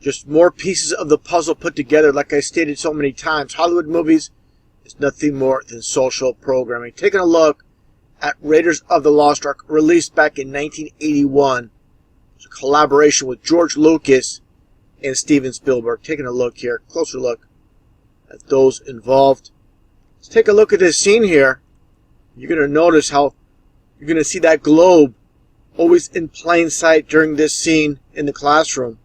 Just more pieces of the puzzle put together. Like I stated so many times, Hollywood movies is nothing more than social programming. Taking a look at Raiders of the Lost Ark, released back in 1981. It's a collaboration with George Lucas and Steven Spielberg. Taking a look here, closer look at those involved. Let's take a look at this scene here. You're going to notice how you're going to see that globe always in plain sight during this scene in the classroom.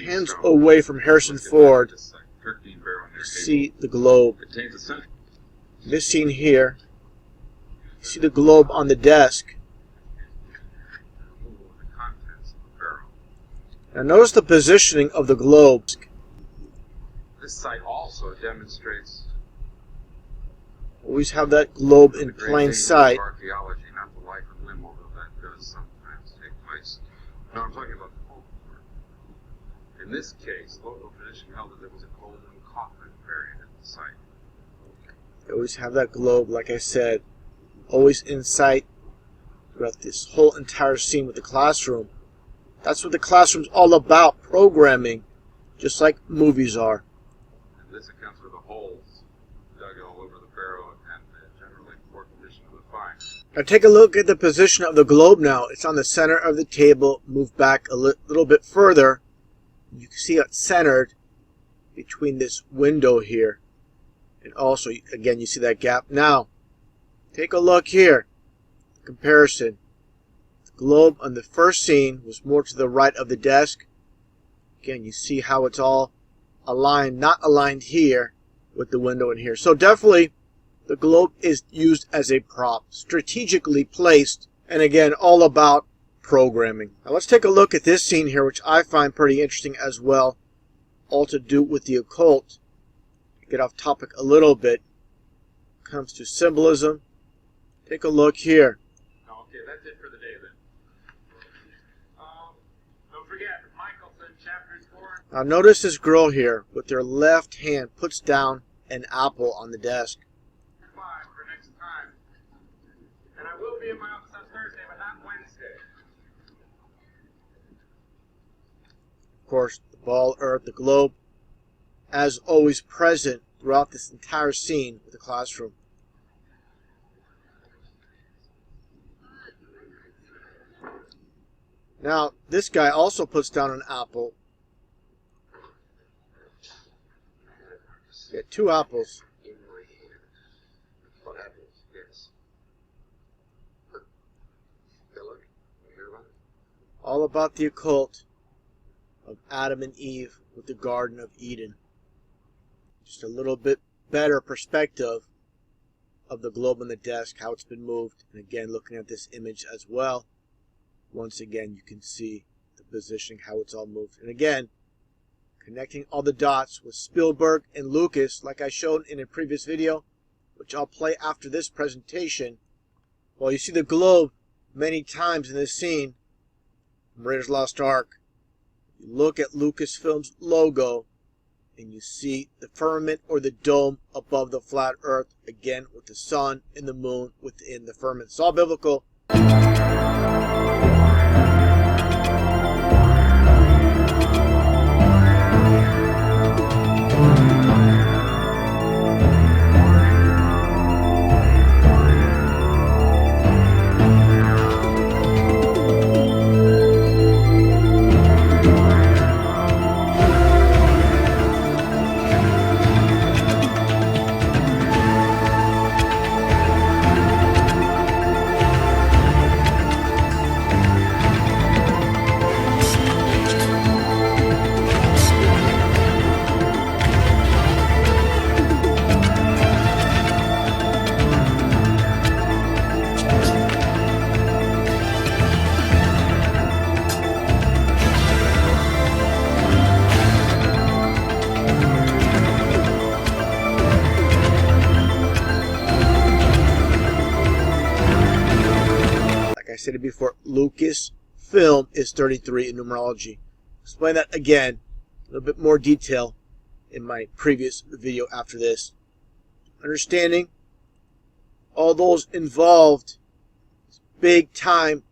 Hands away from Harrison Ford. You see the globe. This scene here, you see the globe on the desk. Now notice the positioning of the globe. This site also demonstrates. Always have that globe in plain sight. Archaeology, not the life and limb, although that does sometimes take place. No, I'm talking about the folklore. In this case, local tradition held that there was a golden coffin buried at the site. You always have that globe, like I said, always in sight throughout this whole entire scene with the classroom. That's what the classroom's all about, programming, just like movies are. And this accounts for the holes dug all over the barrow and the generally poor condition of the find. Now take a look at the position of the globe now. It's on the center of the table. Move back a little bit further. You can see it's centered between this window here. And also, again, you see that gap. Now, take a look here. Comparison. The globe on the first scene was more to the right of the desk. Again, you see how it's all aligned, not aligned here with the window in here. So definitely, the globe is used as a prop, strategically placed, and again, all about programming. Now let's take a look at this scene here, which I find pretty interesting as well. All to do with the occult. Get off topic a little bit. Comes to symbolism. Take a look here. Okay, that's it for the day then. Don't forget, Michelson, chapters 4. Now notice this girl here with their left hand puts down an apple on the desk. 5 for next time. And I will be in my office on Thursday, but not Wednesday. Of course, the ball, earth, the globe, as always present throughout this entire scene with the classroom. Now, this guy also puts down an apple. Get 2 apples. What happens? Yes. All about the occult of Adam and Eve with the Garden of Eden. Just a little bit better perspective of the globe on the desk, how it's been moved. And again, looking at this image as well. Once again, you can see the positioning, how it's all moved. And again, connecting all the dots with Spielberg and Lucas, like I showed in a previous video, which I'll play after this presentation. Well, you see the globe many times in this scene from Raiders of the Lost Ark. You look at Lucasfilm's logo, and you see the firmament or the dome above the flat earth, again with the sun and the moon within the firmament. It's all biblical. I said it before, Lucasfilm is 33 in numerology. Explain that again, a little bit more detail in my previous video after this. Understanding all those involved, big time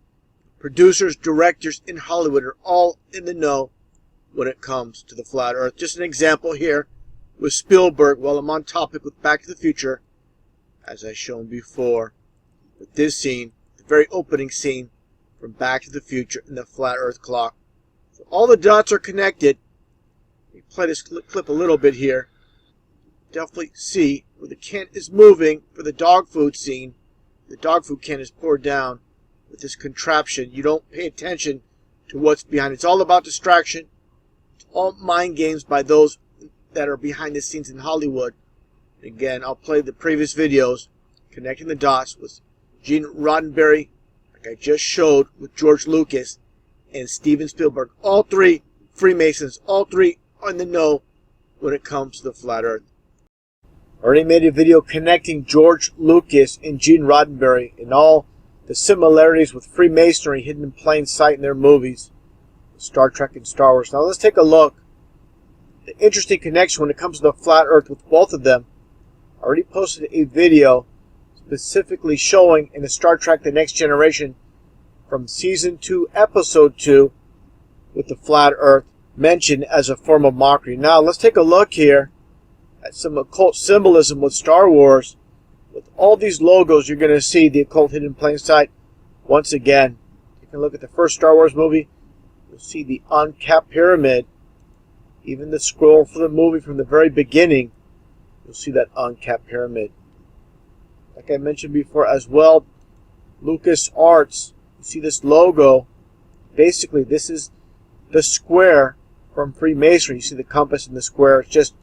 producers, directors in Hollywood are all in the know when it comes to the flat earth. Just an example here with Spielberg, while I'm on topic with Back to the Future, as I've shown before, with this scene, the very opening scene from Back to the Future in the flat earth clock. So all the dots are connected. Let me play this clip a little bit here. Definitely see where the can is moving for the dog food scene. The dog food can is poured down with this contraption. You don't pay attention to what's behind it. It's all about distraction. It's all mind games by those that are behind the scenes in Hollywood. Again, I'll play the previous videos connecting the dots with Gene Roddenberry, like I just showed with George Lucas and Steven Spielberg. All three Freemasons, all three are in the know when it comes to the flat earth. I already made a video connecting George Lucas and Gene Roddenberry and all the similarities with Freemasonry hidden in plain sight in their movies, Star Trek and Star Wars. Now let's take a look. The interesting connection when it comes to the flat earth with both of them. I already posted a video specifically showing in the Star Trek The Next Generation from Season 2, Episode 2, with the flat earth mentioned as a form of mockery. Now let's take a look here at some occult symbolism with Star Wars. With all these logos, you're going to see the occult hidden in plain sight. Once again, you can look at the first Star Wars movie. You'll see the uncapped pyramid. Even the scroll for the movie from the very beginning, you'll see that uncapped pyramid. Like I mentioned before as well, Lucas Arts, you see this logo. Basically, this is the square from Freemasonry. You see the compass in the square. It's just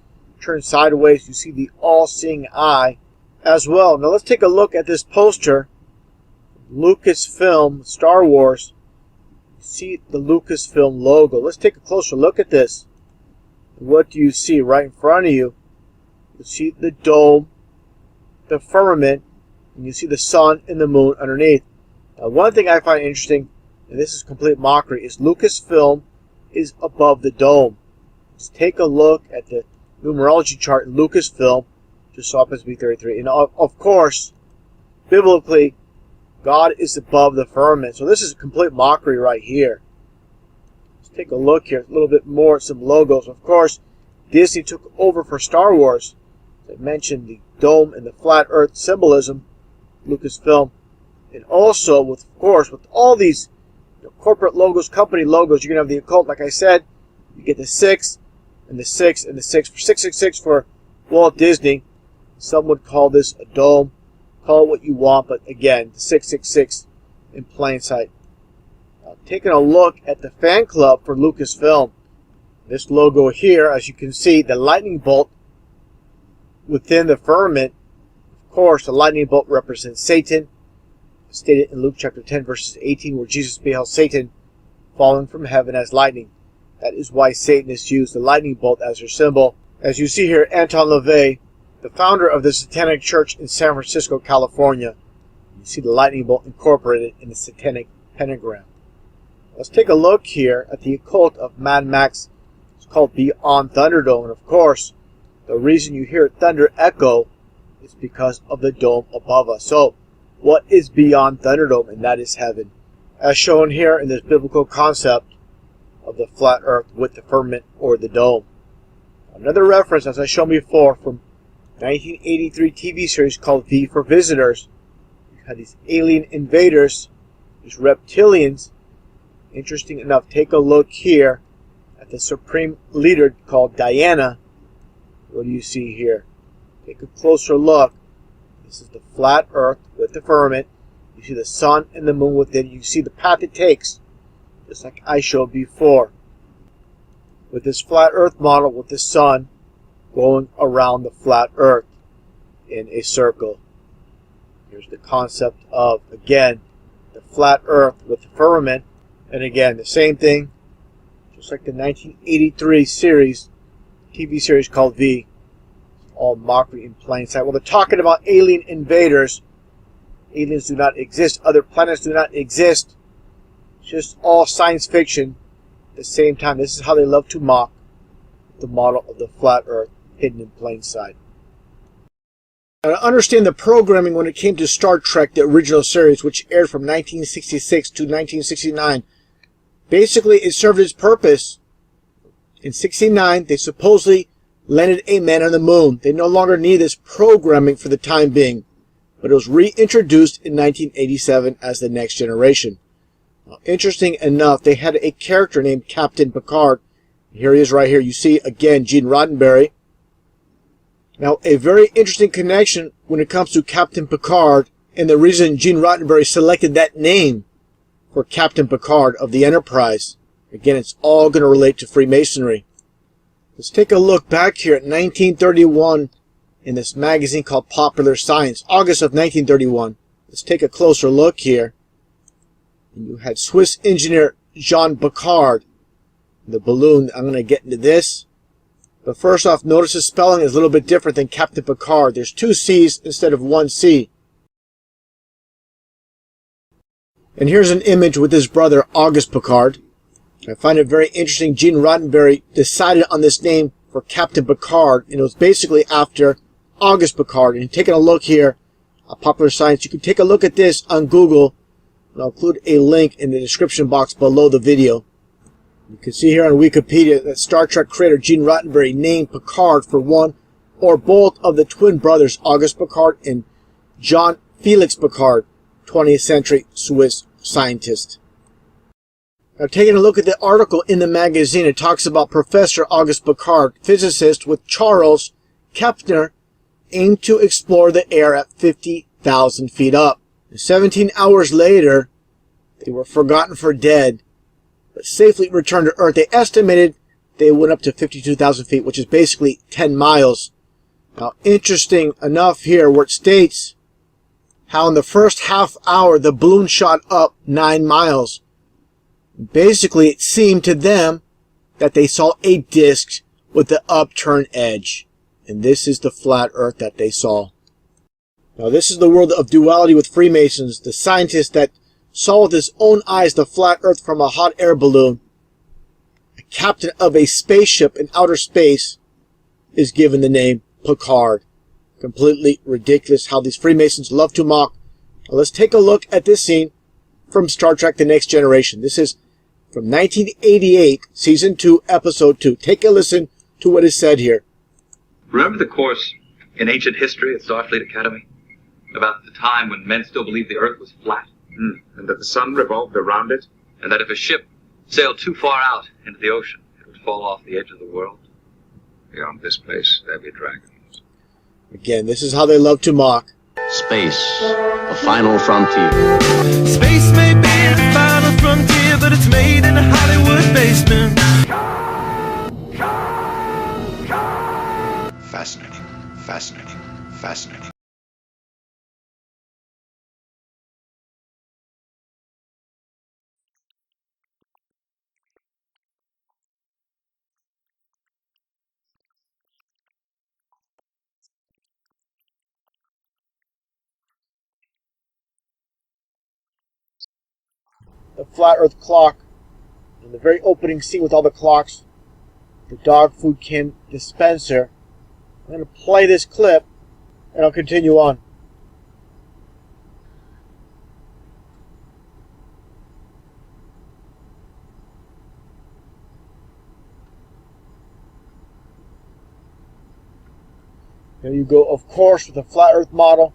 turned sideways. You see the all-seeing eye as well. Now let's take a look at this poster. Lucasfilm, Star Wars. You see the Lucasfilm logo. Let's take a closer look at this. What do you see right in front of you? You see the dome, the firmament, and you see the sun and the moon underneath. Now, one thing I find interesting, and this is complete mockery, is Lucasfilm is above the dome. Let's take a look at the numerology chart in Lucasfilm, just saw happens to be 33. And of course, biblically, God is above the firmament. So this is a complete mockery right here. Let's take a look here, a little bit more at some logos. Of course, Disney took over for Star Wars. I mentioned the dome and the flat earth symbolism, Lucasfilm. And also, of course, with all these corporate logos, company logos, you're going to have the occult. Like I said, you get the 6 and the 6 and the 6. For 666 for Walt Disney. Some would call this a dome. Call it what you want, but again, the 666 in plain sight. Now, taking a look at the fan club for Lucasfilm. This logo here, as you can see, the lightning bolt within the firmament. Of course, the lightning bolt represents Satan. Stated in Luke chapter 10, verses 18, where Jesus beheld Satan falling from heaven as lightning. That is why Satanists use the lightning bolt as their symbol. As you see here, Anton LaVey, the founder of the Satanic Church in San Francisco, California. You see the lightning bolt incorporated in the Satanic pentagram. Let's take a look here at the occult of Mad Max. It's called Beyond Thunderdome. And of course, the reason you hear thunder echo is because of the dome above us. So, what is beyond Thunderdome? And that is heaven. As shown here in this biblical concept of the flat earth with the firmament or the dome. Another reference, as I showed before, from 1983 TV series called V for Visitors. You had these alien invaders, these reptilians. Interesting enough, take a look here at the supreme leader called Diana. What do you see here? Take a closer look. This is the flat earth with the firmament. You see the sun and the moon within. You see the path it takes, just like I showed before. With this flat earth model with the sun going around the flat earth in a circle. Here's the concept of, again, the flat earth with the firmament. And again, the same thing, just like the 1983 series, TV series called V. All mockery in plain sight. Well, they're talking about alien invaders. Aliens do not exist. Other planets do not exist. It's just all science fiction. At the same time, this is how they love to mock the model of the flat earth hidden in plain sight. Now, to understand the programming when it came to Star Trek, the original series, which aired from 1966 to 1969, basically it served its purpose. In 69, they supposedly landed a man on the moon. They no longer needed this programming for the time being, but it was reintroduced in 1987 as the Next Generation. Now, interesting enough, they had a character named Captain Picard. Here he is right here. You see, again, Gene Roddenberry. Now, a very interesting connection when it comes to Captain Picard, and the reason Gene Roddenberry selected that name for Captain Picard of the Enterprise. Again, it's all going to relate to Freemasonry. Let's take a look back here at 1931 in this magazine called Popular Science, August of 1931. Let's take a closer look here. And you had Swiss engineer Jean Picard, the balloon. I'm going to get into this. But first off, notice the spelling is a little bit different than Captain Picard. There's two C's instead of one C. And here's an image with his brother, Auguste Picard. I find it very interesting. Gene Roddenberry decided on this name for Captain Picard, and it was basically after Auguste Picard. And taking a look here at Popular Science, you can take a look at this on Google, and I'll include a link in the description box below the video. You can see here on Wikipedia that Star Trek creator Gene Roddenberry named Picard for one or both of the twin brothers, Auguste Picard and Jean Felix Picard, 20th century Swiss scientist. Now, taking a look at the article in the magazine, it talks about Professor Auguste Picard, physicist with Charles Kepler, aimed to explore the air at 50,000 feet up. 17 hours later, they were forgotten for dead, but safely returned to Earth. They estimated they went up to 52,000 feet, which is basically 10 miles. Now, interesting enough here where it states how in the first half hour the balloon shot up 9 miles. Basically, it seemed to them that they saw a disc with the upturned edge. And this is the flat Earth that they saw. Now, this is the world of duality with Freemasons. The scientist that saw with his own eyes the flat Earth from a hot air balloon, a captain of a spaceship in outer space, is given the name Picard. Completely ridiculous how these Freemasons love to mock. Now, let's take a look at this scene from Star Trek The Next Generation. This is from 1988, Season 2, Episode 2. Take a listen to what is said here. Remember the course in ancient history at Starfleet Academy? About the time when men still believed the Earth was flat? And that the sun revolved around it? And that if a ship sailed too far out into the ocean, it would fall off the edge of the world? Beyond this place, there be dragons. Again, this is how they love to mock. Space, the final frontier. Space may be the final frontier, but it's made in a Hollywood basement. Fascinating, fascinating, fascinating. The flat Earth clock, in the very opening scene with all the clocks, the dog food can dispenser. I'm going to play this clip, and I'll continue on. There you go, of course, with the flat Earth model,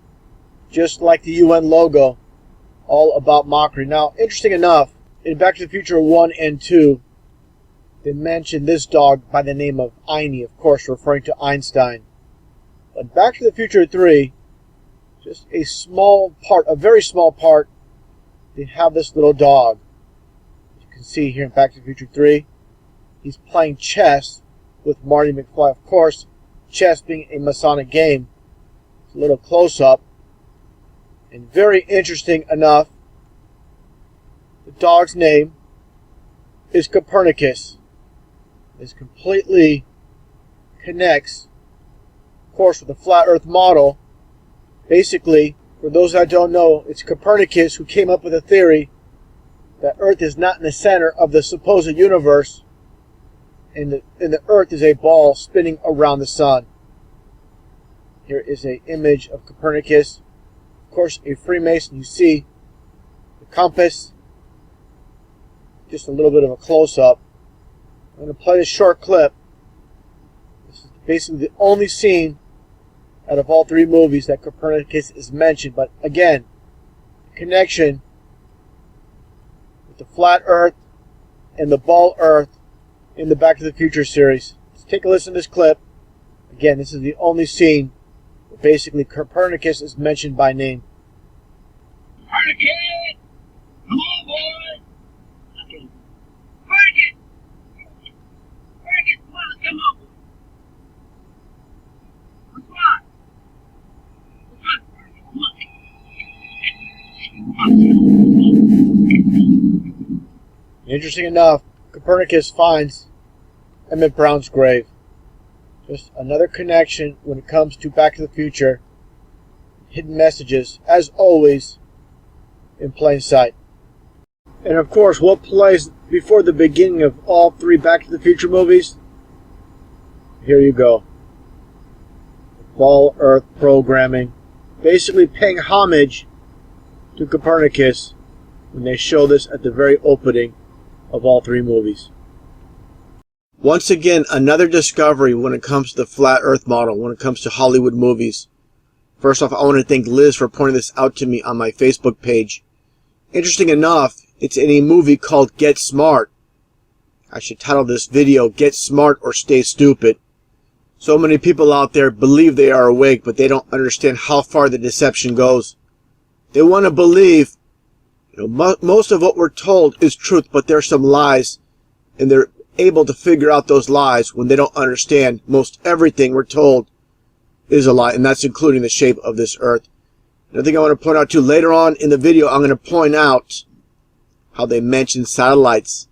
just like the UN logo. All about mockery. Now, interesting enough, in Back to the Future 1 and 2, they mentioned this dog by the name of Einie, of course, referring to Einstein. But Back to the Future 3, just a small part, a very small part, they have this little dog. As you can see here in Back to the Future 3, he's playing chess with Marty McFly. Of course, chess being a Masonic game. It's a little close-up. And very interesting enough, the dog's name is Copernicus. This completely connects, of course, with the flat Earth model. Basically, for those that don't know, it's Copernicus who came up with a theory that Earth is not in the center of the supposed universe, and the Earth is a ball spinning around the sun. Here is an image of Copernicus. Of course, a Freemason. You see the compass. Just a little bit of a close-up. I'm going to play this short clip. This is basically the only scene out of all three movies that Copernicus is mentioned. But again, connection with the flat Earth and the ball Earth in the Back to the Future series. Let's take a listen to this clip. Again, this is the only scene where basically Copernicus is mentioned by name. Copernicus! Come on, boy! Okay. Copernicus! Copernicus, come on, come on, boy! What's wrong? What's wrong, Copernicus? Come on. Interesting enough, Copernicus finds Emmett Brown's grave. Just another connection when it comes to Back to the Future. Hidden messages, as always, in plain sight. And of course, what plays before the beginning of all three Back to the Future movies? Here you go. Ball Earth programming. Basically paying homage to Copernicus when they show this at the very opening of all three movies. Once again, another discovery when it comes to the flat Earth model, when it comes to Hollywood movies. First off, I want to thank Liz for pointing this out to me on my Facebook page. Interesting enough, it's in a movie called Get Smart. I should title this video, Get Smart or Stay Stupid. So many people out there believe they are awake, but they don't understand how far the deception goes. They want to believe, most of what we're told is truth, but there's some lies, and they're able to figure out those lies when they don't understand most everything we're told is a lie, and that's including the shape of this Earth. Another thing I want to point out too, later on in the video, I'm going to point out how they mention satellites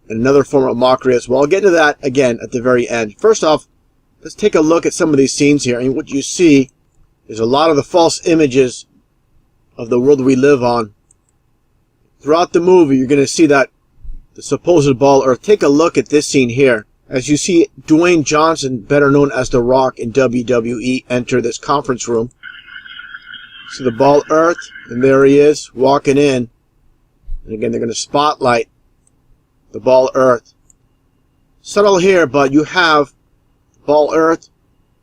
and another form of mockery as well. I'll get into that again at the very end. First off, let's take a look at some of these scenes here. And what you see is a lot of the false images of the world we live on. Throughout the movie, you're going to see that the supposed ball Earth. Take a look at this scene here. As you see Dwayne Johnson, better known as The Rock in WWE, enter this conference room. See the ball Earth, and there he is, walking in. And again, they're going to spotlight the ball Earth. Subtle here, but you have ball Earth.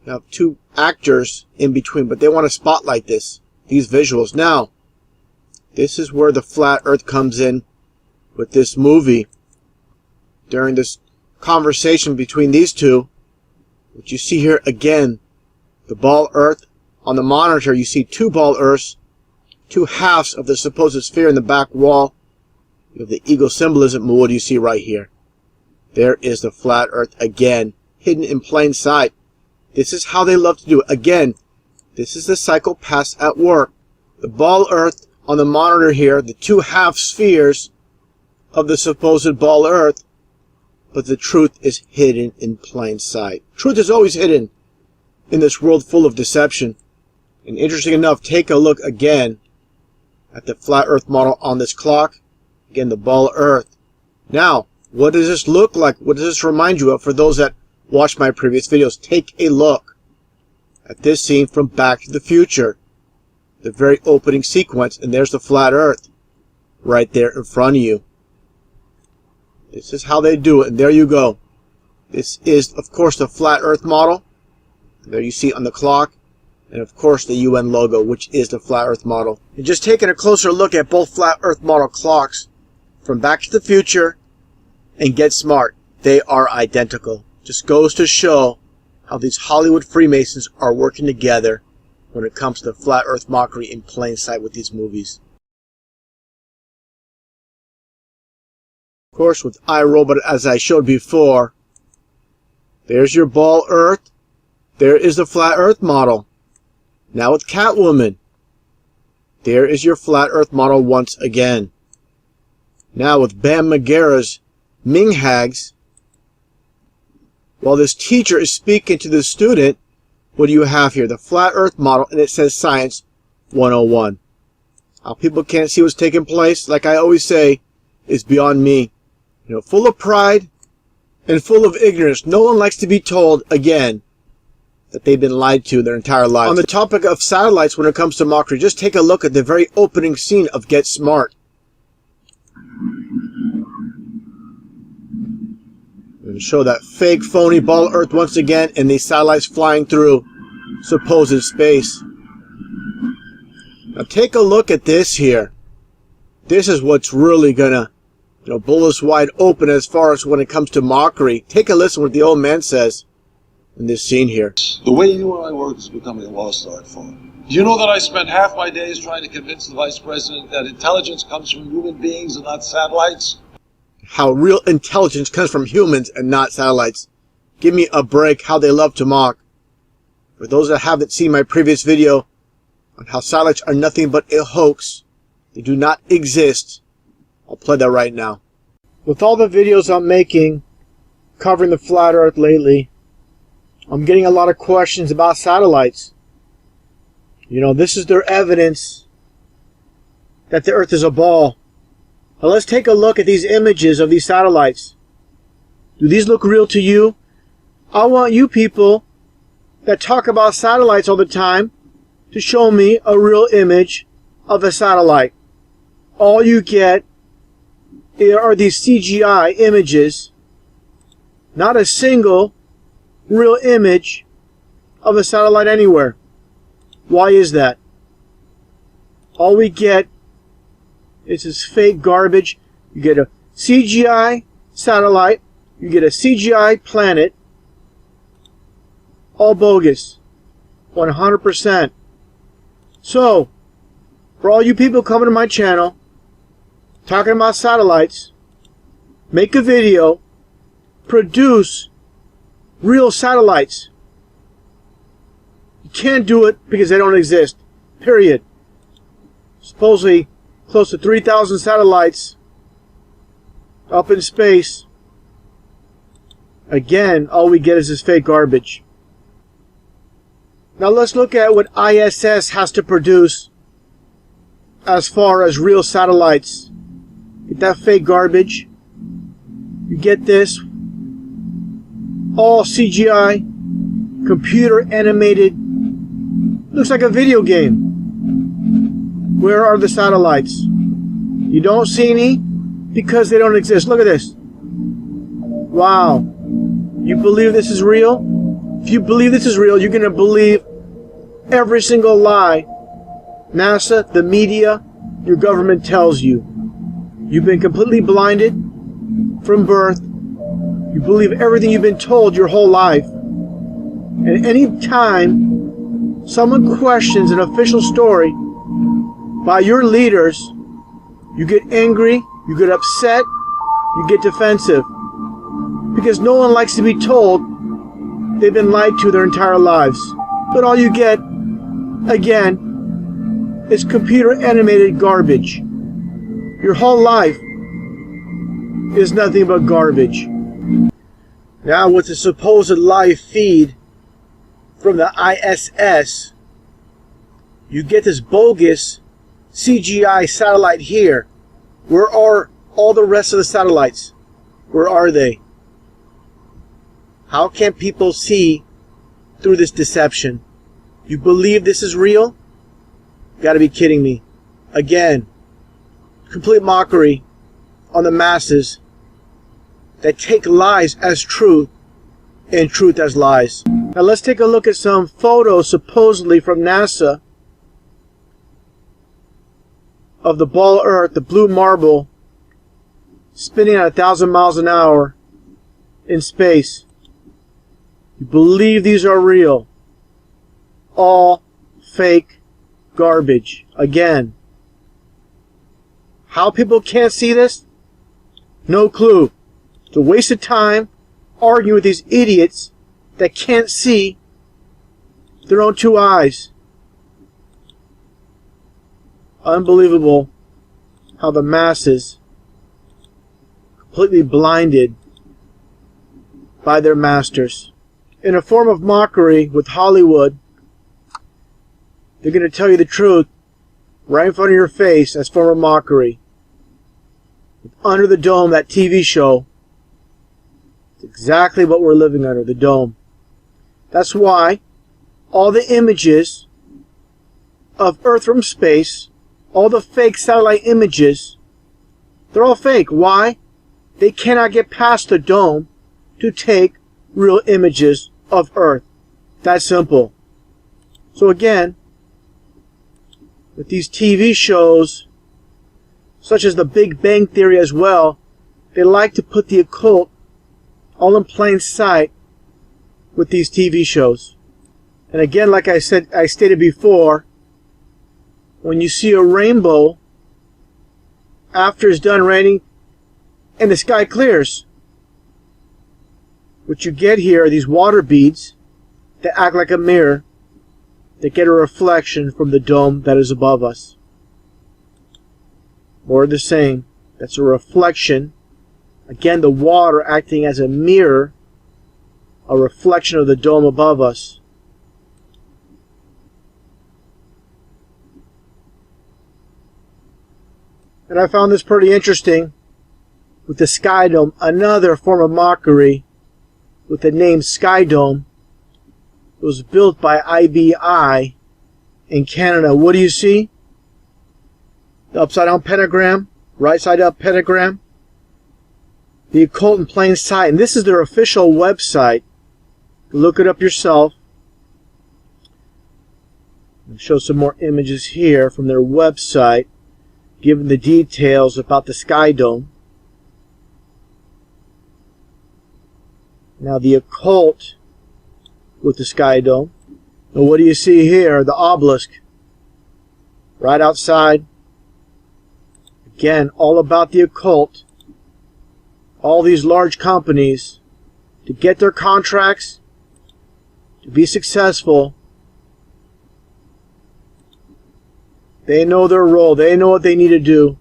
You have two actors in between, but they want to spotlight these visuals. Now, this is where the flat Earth comes in with this movie. During this conversation between these two, what you see here again, the ball Earth. On the monitor, you see two ball Earths, two halves of the supposed sphere in the back wall. You have the ego symbolism. What do you see right here? There is the flat Earth again, hidden in plain sight. This is how they love to do it. Again, this is the psychopaths at work. The ball Earth on the monitor here, the two half spheres of the supposed ball Earth, but the truth is hidden in plain sight. Truth is always hidden in this world full of deception. And interesting enough, take a look again at the flat Earth model on this clock. Again, the ball Earth. Now, what does this look like? What does this remind you of? For those that watched my previous videos, take a look at this scene from Back to the Future. The very opening sequence, and there's the flat Earth right there in front of you. This is how they do it, and there you go. This is, of course, the flat Earth model. There you see on the clock. And, of course, the UN logo, which is the flat Earth model. And just taking a closer look at both flat Earth model clocks from Back to the Future and Get Smart, they are identical. Just goes to show how these Hollywood Freemasons are working together when it comes to the flat Earth mockery in plain sight with these movies. Of course, with iRobot, as I showed before, there's your ball Earth. There is the flat Earth model. Now with Catwoman, there is your flat Earth model once again. Now with Bam Margera's Ming Hags, while this teacher is speaking to the student, what do you have here? The flat Earth model, and it says Science 101. How people can't see what's taking place, like I always say, is beyond me. Full of pride and full of ignorance. No one likes to be told, again, that they've been lied to their entire lives. On the topic of satellites when it comes to mockery, just take a look at the very opening scene of Get Smart. I'm going to show that fake, phony ball of Earth once again, and these satellites flying through supposed space. Now take a look at this here. This is what's really gonna, blow us wide open as far as when it comes to mockery. Take a listen to what the old man says in this scene here. The way you and I work is becoming a lost art form. Do you know that I spend half my days trying to convince the vice president that intelligence comes from human beings and not satellites? How real intelligence comes from humans and not satellites. Give me a break, how they love to mock. For those that haven't seen my previous video on how satellites are nothing but a hoax, they do not exist, I'll play that right now. With all the videos I'm making covering the flat earth lately, I'm getting a lot of questions about satellites. This is their evidence that the earth is a ball. Now let's take a look at these images of these satellites. Do these look real to you? I want you people that talk about satellites all the time to show me a real image of a satellite. All you get are these CGI images, not a single real image of a satellite anywhere. Why is that? All we get is this fake garbage. You get a CGI satellite, you get a CGI planet, all bogus, 100%. So, for all you people coming to my channel, talking about satellites, make a video, produce real satellites. You can't do it because they don't exist. Period. Supposedly close to 3,000 satellites up in space. Again, all we get is this fake garbage. Now let's look at what ISS has to produce as far as real satellites. Get that fake garbage. You get this. All CGI, computer animated. Looks like a video game. Where are the satellites? You don't see any because they don't exist. Look at this. Wow. You believe this is real? If you believe this is real, you're going to believe every single lie NASA, the media, your government tells you. You've been completely blinded from birth. You believe everything you've been told your whole life. And any time someone questions an official story by your leaders, you get angry, you get upset, you get defensive. Because no one likes to be told they've been lied to their entire lives. But all you get, again, is computer animated garbage. Your whole life is nothing but garbage. Now with the supposed live feed from the ISS, you get this bogus CGI satellite here. Where are all the rest of the satellites? Where are they? How can people see through this deception? You believe this is real? You gotta be kidding me. Again, complete mockery on the masses that take lies as truth and truth as lies. Now let's take a look at some photos supposedly from NASA of the ball of Earth, the blue marble, spinning at 1,000 miles an hour in space. You believe these are real. All fake garbage. Again. How people can't see this? No clue. It's a waste of time arguing with these idiots that can't see their own two eyes. Unbelievable how the masses completely blinded by their masters. In a form of mockery with Hollywood, they're going to tell you the truth right in front of your face as form of mockery. Under the Dome, that TV show, it's exactly what we're living under, the dome. That's why all the images of Earth from space, all the fake satellite images, they're all fake. Why? They cannot get past the dome to take real images of Earth. That simple. So again, with these TV shows, such as the Big Bang Theory as well, they like to put the occult all in plain sight with these TV shows. And again, like I stated before, when you see a rainbow after it's done raining and the sky clears, what you get here are these water beads that act like a mirror that get a reflection from the dome that is above us. More of the same. That's a reflection. Again, the water acting as a mirror, a reflection of the dome above us. And I found this pretty interesting with the Sky Dome, another form of mockery with the name Sky Dome. It was built by IBI in Canada. What do you see? The upside down pentagram, right side up pentagram. The occult in plain sight. And this is their official website. Look it up yourself. I'll show some more images here from their website, giving the details about the Sky Dome. Now the occult with the Sky Dome. And what do you see here? The obelisk. Right outside. Again, all about the occult. All these large companies, to get their contracts, to be successful, they know their role. They know what they need to do.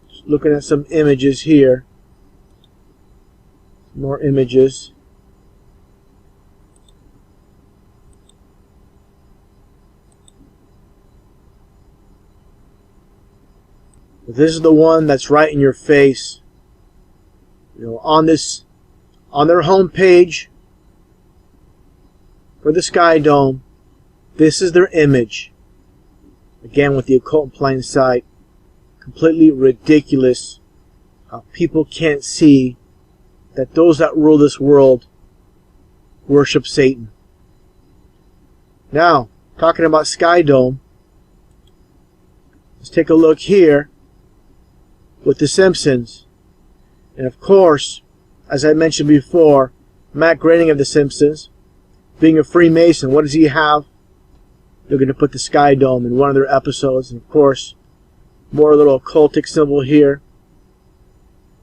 Just looking at some images here. More images. This is the one that's right in your face. You know, on their home page for the Sky Dome, this is their image. Again, with the occult in plain sight. Completely ridiculous how people can't see that those that rule this world worship Satan. Now, talking about Sky Dome, let's take a look here with The Simpsons. And of course, as I mentioned before, Matt Groening of The Simpsons, being a Freemason, what does he have? They're going to put the Sky Dome in one of their episodes. And of course, more little occultic symbol here.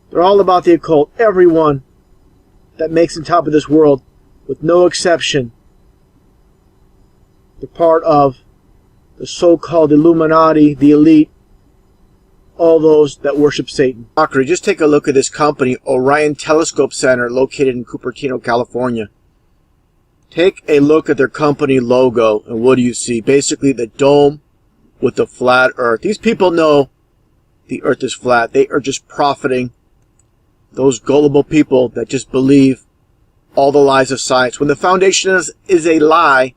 They're all about the occult. Everyone that makes on top of this world, with no exception, they're part of the so-called Illuminati, the elite, all those that worship Satan. Just take a look at this company, Orion Telescope Center, located in Cupertino, California. Take a look at their company logo, and what do you see? Basically the dome with the flat earth. These people know the earth is flat. They are just profiting. Those gullible people that just believe all the lies of science. When the foundation is a lie,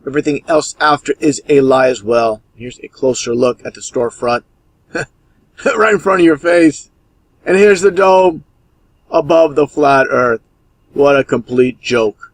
everything else after is a lie as well. Here's a closer look at the storefront. Right in front of your face. And here's the dome above the flat earth. What a complete joke.